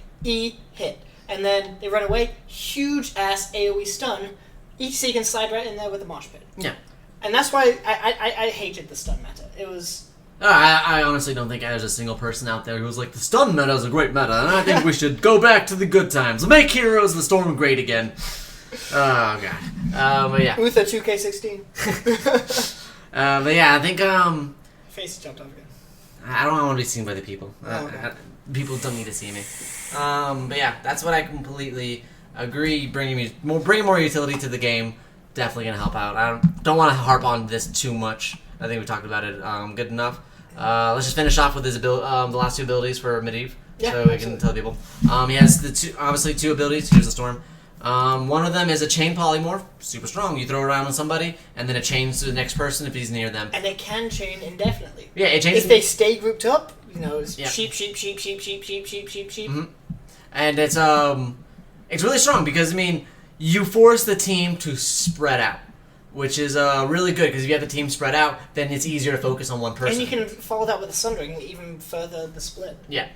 and then they run away. Huge ass AOE stun. ETC can slide right in there with a mosh pit. Yeah. And that's why I hated the stun meta. It was... I honestly don't think there's a single person out there who was like, the stun meta is a great meta, and I think we should go back to the good times. Make Heroes of the Storm great again. Oh, God. But yeah. Uther 2K16. But yeah, I think, Face jumped off again. I don't want to be seen by the people. Okay. People don't need to see me. But yeah, that's what I completely agree. Bringing more utility to the game, definitely gonna help out. I don't want to harp on this too much. I think we talked about it good enough. Let's just finish off with his the last two abilities for Medivh, Yeah, so we can tell people. He has obviously two abilities. Here's the Storm. One of them is a chain polymorph, super strong. You throw it around on somebody, and then it chains to the next person if he's near them. And they can chain indefinitely. Yeah, it chains. If they stay grouped up, it's Yeah. sheep, sheep, sheep, sheep, sheep, sheep, sheep, sheep, sheep. Mhm. And it's really strong because you force the team to spread out, which is really good because if you have the team spread out, then it's easier to focus on one person. And you can follow that with a Sundering, even further the split. Yeah.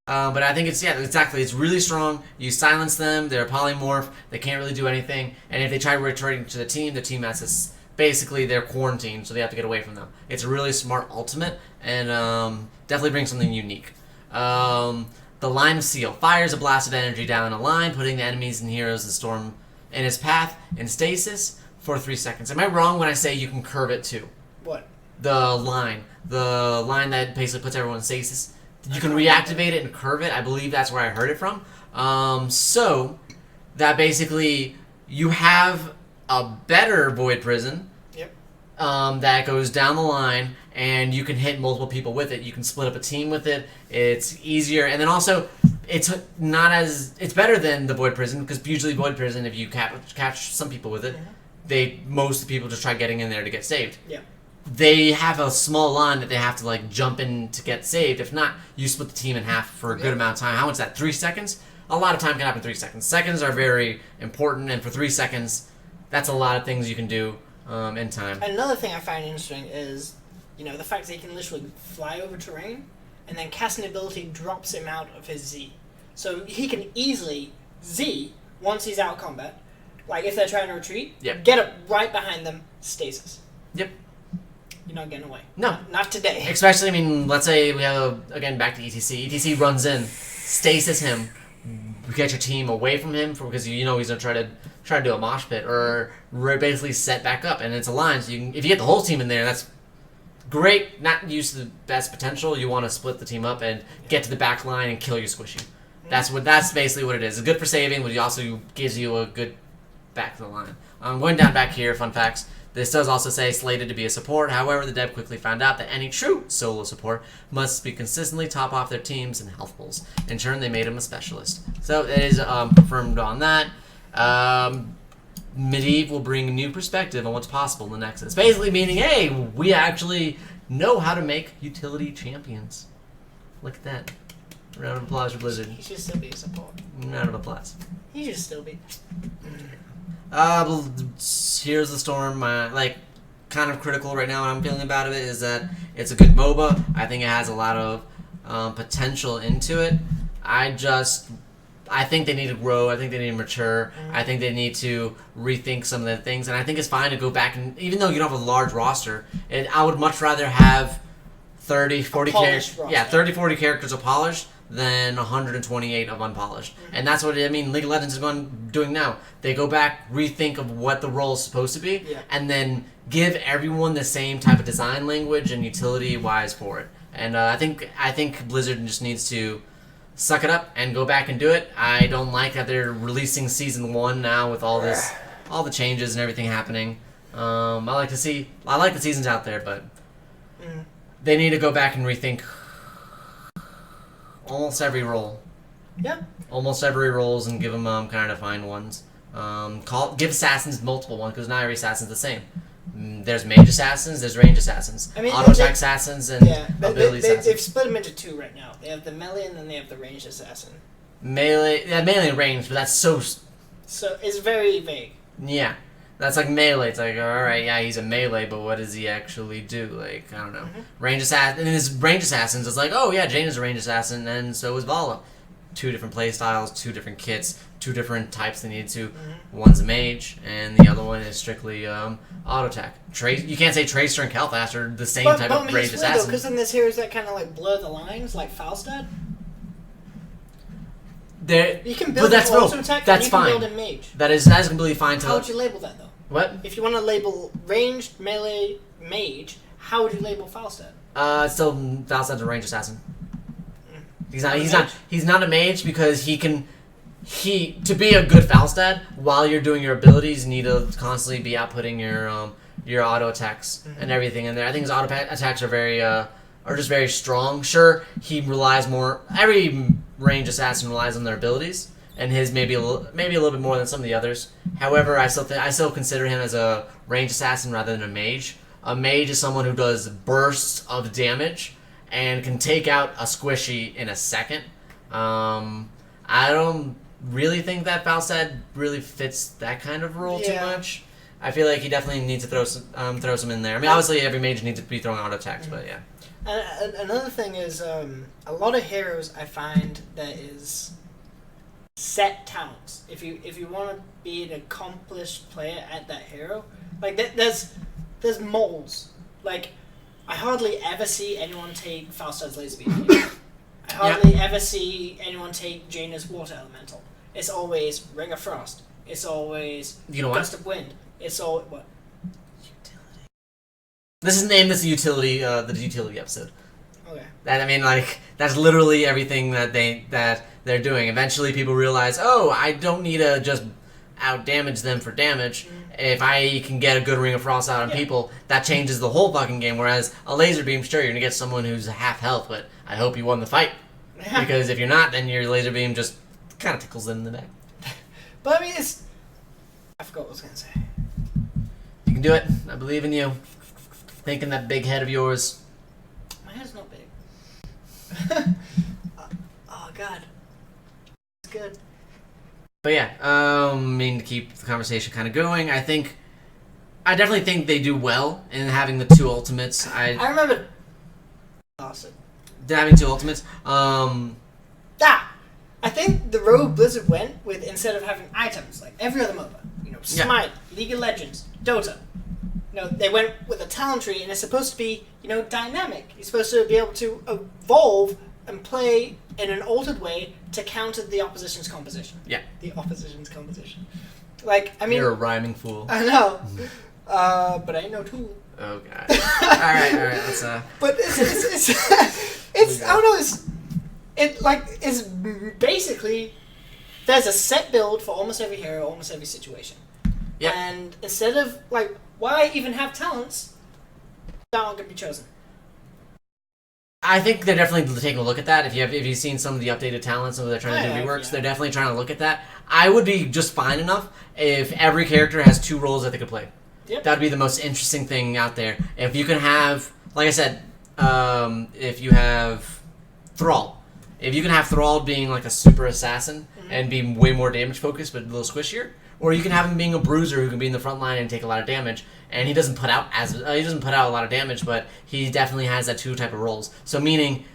But I think exactly. It's really strong. You silence them. They're a polymorph. They can't really do anything. And if they try retreating to the team has to basically they're quarantined, so they have to get away from them. It's a really smart ultimate, and definitely brings something unique. The Line of Seal fires a blast of energy down a line, putting the enemies and heroes of the storm in its path in stasis for 3 seconds. Am I wrong when I say you can curve it too? What? The line that basically puts everyone in stasis. You can reactivate it and curve it. I believe that's where I heard it from. So that basically you have a better Void Prison. Yep. That goes down the line, and you can hit multiple people with it. You can split up a team with it. It's easier, and then also it's better than the Void Prison because usually Void Prison, if you catch some people with it, most of the people just try getting in there to get saved. Yeah. They have a small line that they have to jump in to get saved. If not, you split the team in half for a good amount of time. How much is that? 3 seconds? A lot of time can happen in 3 seconds. Seconds are very important, and for 3 seconds, that's a lot of things you can do in time. Another thing I find interesting is, the fact that he can literally fly over terrain, and then casting ability drops him out of his Z. So he can easily Z once he's out of combat. Like if they're trying to retreat, get up right behind them, stasis. Yep. You're not getting away. No. Not today. Especially, let's say we have, again, back to ETC. ETC runs in, stasis him, get your team away from him because he's going to try to do a mosh pit or basically set back up. And it's a line, so if you get the whole team in there, that's great. Not use the best potential. You want to split the team up and get to the back line and kill your squishy. That's basically what it is. It's good for saving, but it also gives you a good back to the line. Going down back here, fun facts. This does also say slated to be a support. However, the dev quickly found out that any true solo support must be consistently top off their teams in health pools. In turn, they made him a specialist. So it is confirmed on that. Medivh will bring a new perspective on what's possible in the Nexus. Basically meaning, hey, we actually know how to make utility champions. Look at that. Round of applause for Blizzard. He should still be a support. Round of applause. He should still be. Here's the Storm. Kind of critical right now. What I'm feeling about it is that it's a good MOBA. I think it has a lot of potential into it. I think they need to grow. I think they need to mature. I think they need to rethink some of the things. And I think it's fine to go back and, even though you don't have a large roster, I would much rather have 30, 40 characters. Yeah, 30, 40 characters of polished than 128 of unpolished. And that's what League of Legends is doing now. They go back, rethink of what the role is supposed to be, and then give everyone the same type of design language and utility wise for it. And I think Blizzard just needs to suck it up and go back and do it. I don't like that they're releasing season 1 now with all the changes and everything happening. I like the seasons out there, but they need to go back and rethink almost every role. Yeah. Almost every roles and give them kind of defined ones. Give assassins multiple ones because not every assassin's the same. There's mage assassins, there's range assassins, auto attack assassins, and ability assassins. They've split them into 2 right now. They have the melee and then they have the ranged assassin. Melee and range, but that's so it's very vague. Yeah. That's like melee. It's like, alright, yeah, he's a melee, but what does he actually do? I don't know. Range assassin, and his range assassins, it's like, oh yeah, Jane is a range assassin, and so is Vala. 2 different playstyles, 2 different kits, 2 different types they need to. One's a mage, and the other one is strictly auto attack. You can't say Tracer and Kalthas are the same type of range assassin. Because then there's heroes that kind of blur the lines, like Falstad. You can build an auto attack, that's and you fine. can build in mage. That is completely fine. How would you label that though? What? If you want to label ranged, melee, mage, how would you label Falstad? Still Falstad's a range assassin. He's not a mage because to be a good Falstad, while you're doing your abilities, you need to constantly be outputting your auto attacks and everything in there. I think his auto attacks are just very strong. Sure, he relies more. Every range assassin relies on their abilities, and his maybe a little bit more than some of the others. However, I still consider him as a ranged assassin rather than a mage. A mage is someone who does bursts of damage and can take out a squishy in a second. I don't really think that Falstad really fits that kind of role too much. I feel like he definitely needs to throw some in there. I mean, obviously every mage needs to be throwing auto attacks, but yeah. And another thing is, a lot of heroes I find that is set talents. If you want to be an accomplished player at that hero, like there's moles. Like I hardly ever see anyone take Falstad's laser beam. I hardly ever see anyone take Jaina's water elemental. It's always Ring of Frost. It's always Gust of Wind. It's all what? Utility. This is named the utility episode. Okay. That's literally everything that they're doing. Eventually, people realize, oh, I don't need to just out damage them for damage. If I can get a good Ring of Frost out on people, that changes the whole fucking game. Whereas a laser beam, sure, you're gonna get someone who's half health, but I hope you won the fight. Yeah. Because if you're not, then your laser beam just kind of tickles them in the back. But I mean, I forgot what I was gonna say. You can do it. I believe in you. Thinking that big head of yours. My head's not big. Oh God, it's good. But yeah, to keep the conversation kind of going, I definitely think they do well in having the two ultimates. I remember. Awesome. Having two ultimates. I think the road Blizzard went with, instead of having items like every other MOBA, Smite, League of Legends, Dota. They went with a talent tree, and it's supposed to be, dynamic. You're supposed to be able to evolve and play in an altered way to counter the opposition's composition. Yeah. The opposition's composition. You're a rhyming fool. I know. But I ain't no tool. Oh God. All right. Let's. But it's I don't know. It's basically there's a set build for almost every hero, almost every situation. Yeah. And instead of why even have talents that aren't going to be chosen? I think they're definitely taking a look at that. If you've seen some of the updated talents and they're trying to do reworks, they're definitely trying to look at that. I would be just fine enough if every character has two roles that they could play. Yep. That would be the most interesting thing out there. If you can have, like I said, if you have Thrall. If you can have Thrall being like a super assassin and be way more damage focused but a little squishier, or you can have him being a bruiser who can be in the front line and take a lot of damage, and he doesn't put out a lot of damage, but he definitely has that two type of roles. So meaning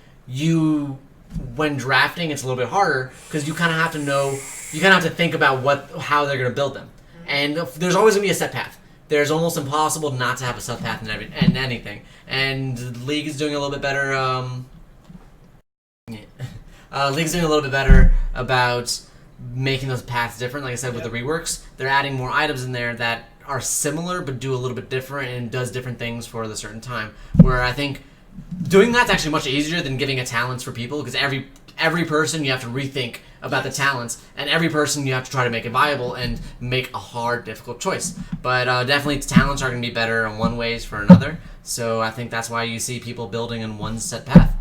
when drafting, it's a little bit harder because you kind of have to think about how they're going to build them, and there's always going to be a set path. There's almost impossible not to have a set path in anything, and the League is doing a little bit better. League's doing a little bit better about making those paths different. Like I said, with the reworks, they're adding more items in there that are similar but do a little bit different and does different things for the certain time. Where I think doing that's actually much easier than giving a talents for people, because every person you have to rethink about the talents, and every person you have to try to make it viable and make a hard, difficult choice. But definitely talents are going to be better in one ways for another. So I think that's why you see people building in one set path.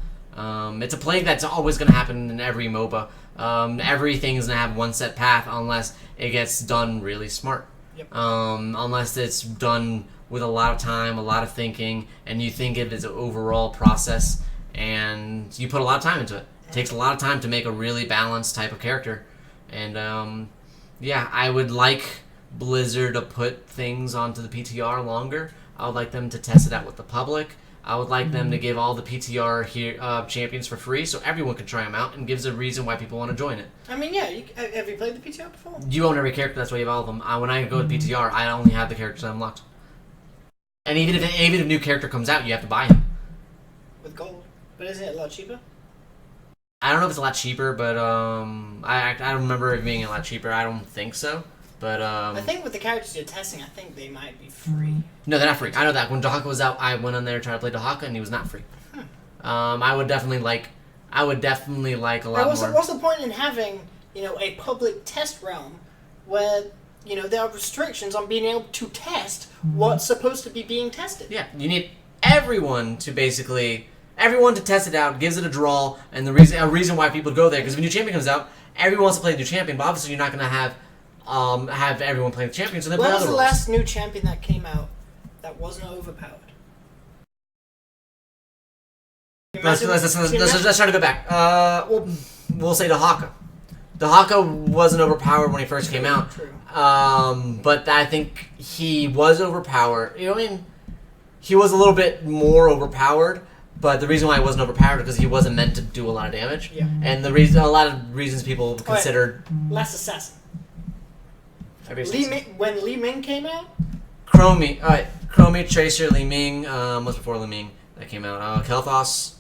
It's a plague that's always going to happen in every MOBA. Everything is going to have one set path unless it gets done really smart. Yep. Unless it's done with a lot of time, a lot of thinking, and you think of it as an overall process, and you put a lot of time into it. It takes a lot of time to make a really balanced type of character. And, I would like Blizzard to put things onto the PTR longer. I would like them to test it out with the public. I would like them to give all the PTR champions for free so everyone can try them out and gives a reason why people want to join it. I mean, yeah. Have you played the PTR before? You own every character, that's why you have all of them. When I go to PTR, I only have the characters unlocked. And even if a new character comes out, you have to buy him. With gold. But isn't it a lot cheaper? I don't know if it's a lot cheaper, but I don't remember it being a lot cheaper. I don't think so. But I think with the characters you're testing, I think they might be free. No, they're not free. I know that. When Dahaka was out, I went on there trying to play Dahaka, and he was not free. I would definitely like a lot more. What's the point in having a public test realm where there are restrictions on being able to test what's supposed to be being tested? Yeah, you need everyone to test it out, gives it a draw, and a reason why people go there. Because if a new champion comes out everyone wants to play the new champion, but obviously you're not going to have everyone playing the champion, so they play When other was the roles. last new champion that came out that wasn't overpowered? Let's try to go back. We'll say Dahaka. Dahaka wasn't overpowered when he first came out. True. But I think he was overpowered. You know what I mean? He was a little bit more overpowered, but the reason why he wasn't overpowered is because he wasn't meant to do a lot of damage. Yeah. And a lot of reasons people considered Last Assassin. When Li Ming came out? Chromie, Tracer, Li Ming, what's before Li Ming that came out? Kel'Thas.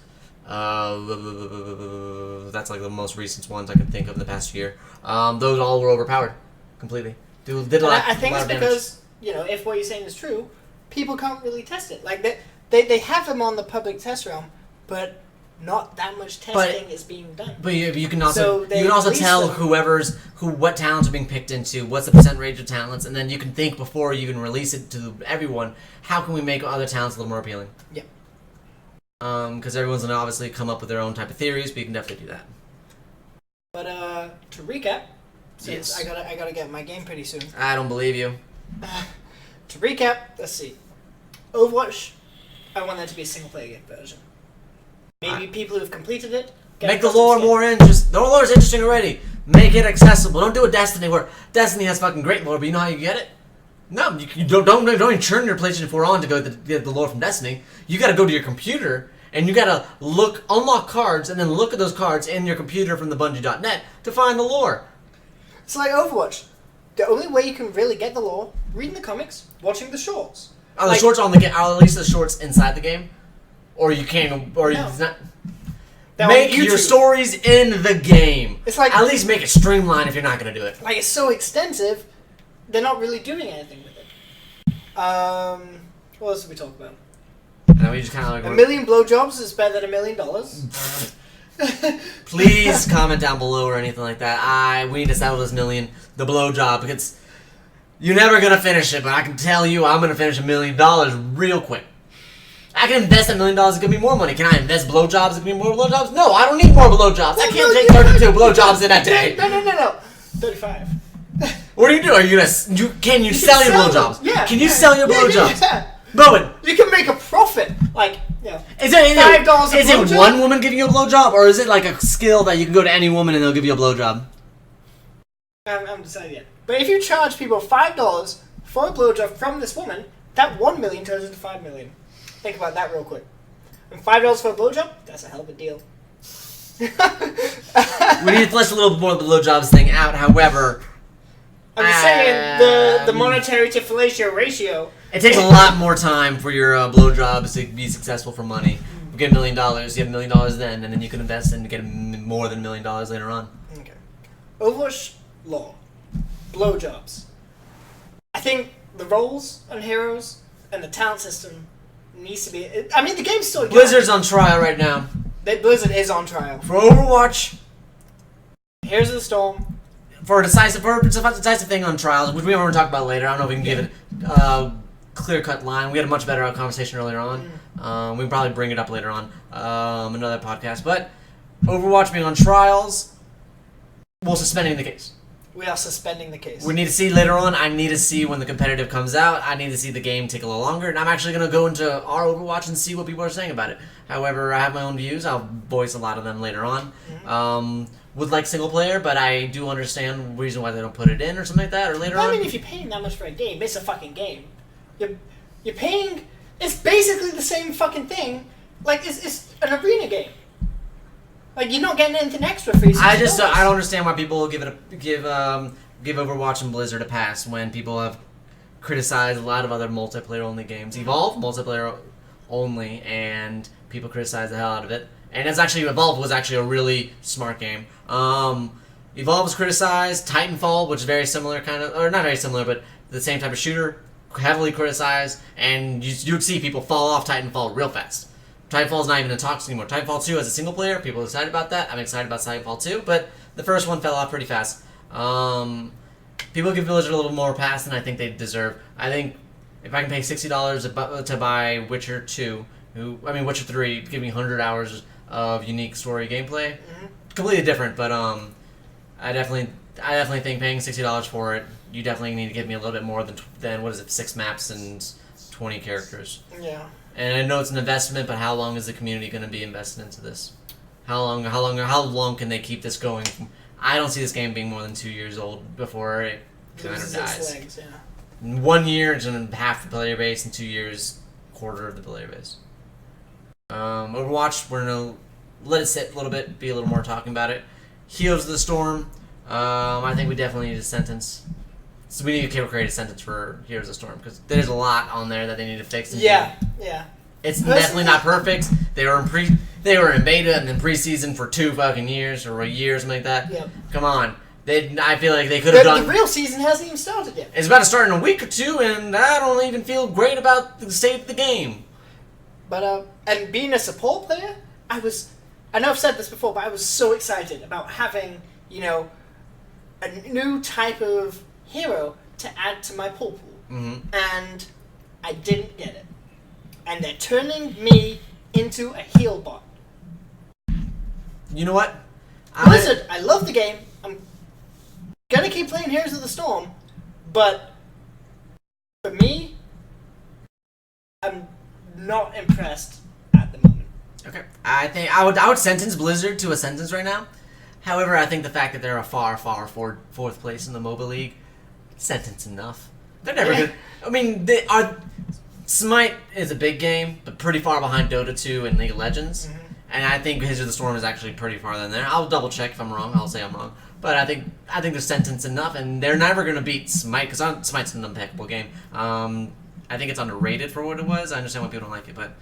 That's like the most recent ones I can think of in the past year. Those all were overpowered completely. Did a lot, I think a lot it's of because, if what you're saying is true, people can't really test it. Like, they have them on the public test realm, but not that much testing is being done. But you can So also they you can also release tell them. what talents are being picked into, what's the percent range of talents, and then you can think before you can release it to everyone. How can we make other talents a little more appealing? Yeah. Because everyone's gonna obviously come up with their own type of theories, but you can definitely do that. But to recap, since Yes. I gotta get my game pretty soon. I don't believe you. To recap, let's see. Overwatch, I want that to be a single player game version. Maybe people who've completed it Make the lore more interesting. The lore is interesting already. Make it accessible. Don't do a Destiny where Destiny has fucking great lore, but you know how you get it? No, you don't even turn your PlayStation 4 on to go get the lore from Destiny. You gotta go to your computer and you gotta unlock cards, and then look at those cards in your computer from the Bungie.net to find the lore. It's like Overwatch. The only way you can really get the lore, reading the comics, watching the shorts. Are the shorts on the game? Are at least the shorts inside the game? Or you can't, or No. it's not. They're Make on your YouTube. stories in the game. It's like- at least make it streamlined if you're not gonna do it. Like, it's so extensive, they're not really doing anything with it. What else did we talk about? And we just kind of like. $1 million blowjobs is better than $1 million. Please comment down below or anything like that. We need to settle this the blowjob, because you're never gonna finish it. But I can tell you, I'm gonna finish $1 million real quick. I can invest $1 million. It could be more money. Can I invest blowjobs? It could be more blowjobs. No, I don't need more blowjobs. I can't take 32 blowjobs in a day. No. 35. What do you do? Are you gonna? Can you sell your blowjobs? Yeah. Can you sell your blowjobs? Yeah. Bowen, You can make a profit. Like, is $5 a it blowjob? one woman giving you a blowjob, or is it like a skill that you can go to any woman and they'll give you a blowjob? I haven't decided yet. But if you charge people $5 for a blowjob from this woman, that $1 million turns into $5 million. Think about that real quick. And $5 for a blowjob? That's a hell of a deal. We need to flesh a little bit more of the blowjobs thing out. However, I'm just saying the monetary to fellatio ratio. it takes a lot more time for your blowjobs to be successful for money. You get $1 million, you have $1 million then, and then you can invest and get more than $1 million later on. Okay. Overwatch lore. Blowjobs. I think the roles and heroes and the talent system needs to be. I mean, the game's still good. Blizzard's on trial right now. Blizzard is on trial. For Overwatch, Heroes of the Storm. for a decisive thing on trials, which we want to talk about later. I don't know if we can give it a clear-cut line. We had a much better conversation earlier on. We can probably bring it up later on another podcast. But Overwatch being on trials, we're suspending the case. We are suspending the case. We need to see later on. I need to see when the competitive comes out. I need to see the game take a little longer. And I'm actually going to go into our Overwatch and see what people are saying about it. However, I have my own views. I'll voice a lot of them later on. Would like single player, but I do understand the reason why they don't put it in or something like that, or later on. I mean, if you're paying that much for a game, it's a fucking game. You're paying. It's basically the same fucking thing. Like, it's an arena game. Like, you're not getting anything extra for your $60. I don't understand why people give Overwatch and Blizzard a pass when people have criticized a lot of other multiplayer only games. Evolve, multiplayer only, and people criticize the hell out of it. And it's actually, Evolve was actually a really smart game. Evolve was criticized. Titanfall, which is very similar or not very similar, but the same type of shooter, heavily criticized. And you'd see people fall off Titanfall real fast. Titanfall's not even in talks anymore. Titanfall 2 as a single player, people are excited about that. I'm excited about Titanfall 2, but the first one fell off pretty fast. People give Blizzard a little more pass than I think they deserve. I think if I can pay $60 to buy Witcher 2, Witcher 3, give me 100 hours of unique story gameplay, completely different, but I definitely think paying $60 for it, you definitely need to give me a little bit more than what is it, 6 maps and 20 characters. Yeah. And I know it's an investment, but how long is the community going to be invested into this? How long can they keep this going? I don't see this game being more than 2 years old before it kind of Loses dies. its legs, yeah. In 1 year, it's going to half the player base. In 2 years, quarter of the player base. Overwatch, we're going to let it sit a little bit, be a little more talking about it. Heroes of the Storm, I think we definitely need a sentence. So we need to create a sentence for Heroes of the Storm, because there's a lot on there that they need to fix. Yeah. It's definitely not perfect. They were in beta and then preseason for 2 fucking years or a year or something like that. Yep. Come on. I feel like they could have done. The real season hasn't even started yet. It's about to start in a week or 2, and I don't even feel great about the state of the game. But and being a support player, I know I've said this before, but I was so excited about having, a new type of hero to add to my pull pool. Mm-hmm. And I didn't get it. And they're turning me into a heal bot. You know what? Blizzard, I love the game. I'm gonna keep playing Heroes of the Storm, but for me, I'm not impressed at the moment. Okay. I think I would sentence Blizzard to a sentence right now. However, I think the fact that they're a far fourth place in the MOBA League, sentence enough. They're never gonna. I mean, Smite is a big game, but pretty far behind Dota 2 and League of Legends. Mm-hmm. And I think Heroes of the Storm is actually pretty far than there. I'll double check if I'm wrong. I'll say I'm wrong. But I think they're sentence enough, and they're never going to beat Smite, because Smite's an impeccable game. I think it's underrated for what it was. I understand why people don't like it, but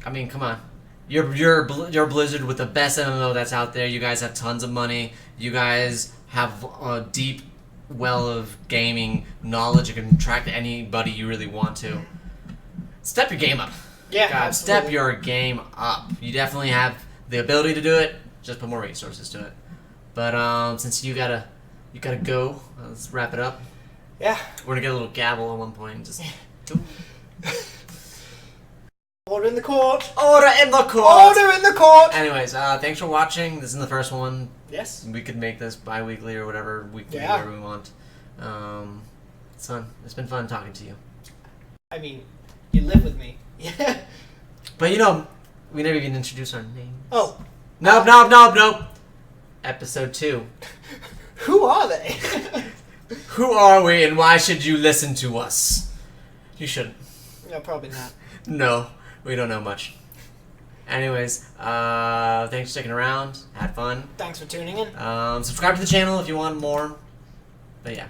I mean, come on. You're Blizzard with the best MMO that's out there. You guys have tons of money. You guys have a deep well of gaming knowledge. You can attract anybody you really want to. Step your game up. Yeah, God, step your game up. You definitely have the ability to do it. Just put more resources to it. But since you gotta go, let's wrap it up. Yeah. We're gonna get a little gavel at one point. Just Order in the court. Order in the court. Order in the court. Anyways, thanks for watching. This is the first one. Yes. We could make this bi-weekly or whatever weekly, Yeah. whatever we want. It's fun. It's been fun talking to you. I mean, you live with me. Yeah. But we never even introduced our names. Oh. Nope. Episode 2. Who are they? Who are we and why should you listen to us? You shouldn't. No, probably not. No, we don't know much. Anyways, thanks for sticking around. Had fun. Thanks for tuning in. Subscribe to the channel if you want more. But yeah.